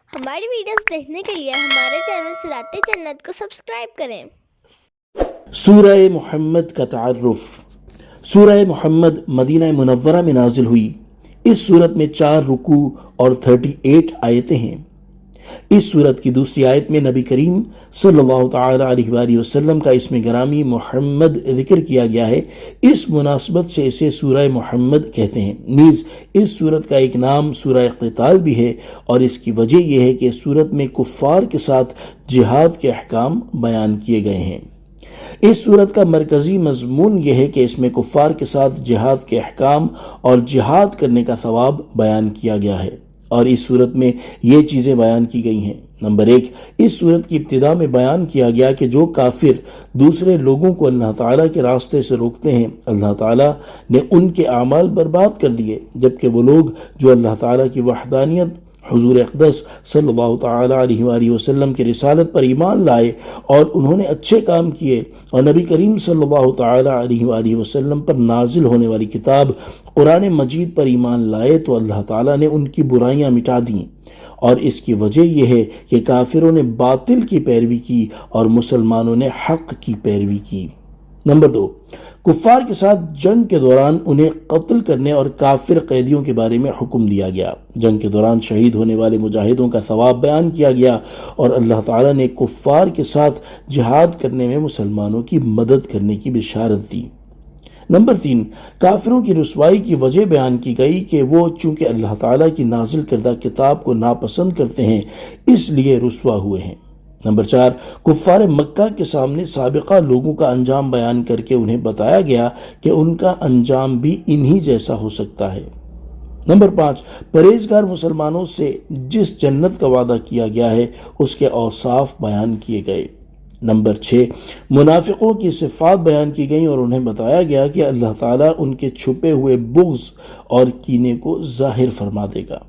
ہماری ویڈیوز دیکھنے کے لیے ہمارے چینل صراط جنت کو سبسکرائب کریں۔ سورہ محمد کا تعارف۔ سورہ محمد مدینہ منورہ میں نازل ہوئی۔ اس سورت میں 4 رکوع اور 38 آیتیں ہیں۔ اس سورت کی دوسری آیت میں نبی کریم صلی اللہ تعالی علیہ وآلہ وسلم کا اسم گرامی محمد ذکر کیا گیا ہے۔ اس مناسبت سے اسے سورہ محمد کہتے ہیں۔ نیز اس سورت کا ایک نام سورہ قتال بھی ہے، اور اس کی وجہ یہ ہے کہ اس سورت میں کفار کے ساتھ جہاد کے احکام بیان کیے گئے ہیں۔ اس سورت کا مرکزی مضمون یہ ہے کہ اس میں کفار کے ساتھ جہاد کے احکام اور جہاد کرنے کا ثواب بیان کیا گیا ہے، اور اس سورت میں یہ چیزیں بیان کی گئی ہیں۔ نمبر 1، اس سورت کی ابتدا میں بیان کیا گیا کہ جو کافر دوسرے لوگوں کو اللہ تعالیٰ کے راستے سے روکتے ہیں، اللہ تعالیٰ نے ان کے اعمال برباد کر دیے، جبکہ وہ لوگ جو اللہ تعالیٰ کی وحدانیت، حضور اقدس صلی اللہ تعالیٰ علیہ وآلہ وسلم کی رسالت پر ایمان لائے اور انہوں نے اچھے کام کیے، اور نبی کریم صلی اللہ تعالیٰ علیہ وآلہ وسلم پر نازل ہونے والی کتاب قرآن مجید پر ایمان لائے، تو اللہ تعالیٰ نے ان کی برائیاں مٹا دیں، اور اس کی وجہ یہ ہے کہ کافروں نے باطل کی پیروی کی اور مسلمانوں نے حق کی پیروی کی۔ نمبر 2، کفار کے ساتھ جنگ کے دوران انہیں قتل کرنے اور کافر قیدیوں کے بارے میں حکم دیا گیا۔ جنگ کے دوران شہید ہونے والے مجاہدوں کا ثواب بیان کیا گیا، اور اللہ تعالیٰ نے کفار کے ساتھ جہاد کرنے میں مسلمانوں کی مدد کرنے کی بشارت دی۔ نمبر 3، کافروں کی رسوائی کی وجہ بیان کی گئی کہ وہ چونکہ اللہ تعالیٰ کی نازل کردہ کتاب کو ناپسند کرتے ہیں، اس لیے رسوا ہوئے ہیں۔ نمبر 4، کفار مکہ کے سامنے سابقہ لوگوں کا انجام بیان کر کے انہیں بتایا گیا کہ ان کا انجام بھی انہی جیسا ہو سکتا ہے۔ نمبر 5، پرہیزگار مسلمانوں سے جس جنت کا وعدہ کیا گیا ہے اس کے اوصاف بیان کیے گئے۔ نمبر 6، منافقوں کی صفات بیان کی گئیں اور انہیں بتایا گیا کہ اللہ تعالیٰ ان کے چھپے ہوئے بغض اور کینے کو ظاہر فرما دے گا۔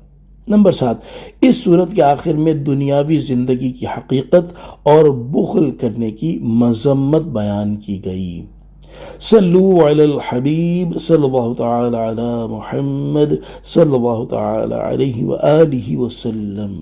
نمبر 7، اس صورت کے آخر میں دنیاوی زندگی کی حقیقت اور بخل کرنے کی مذمت بیان کی گئی۔ صلو علی الحبیب صلی اللہ تعالی علی محمد صلی اللہ تعالی علیہ وآلہ وسلم۔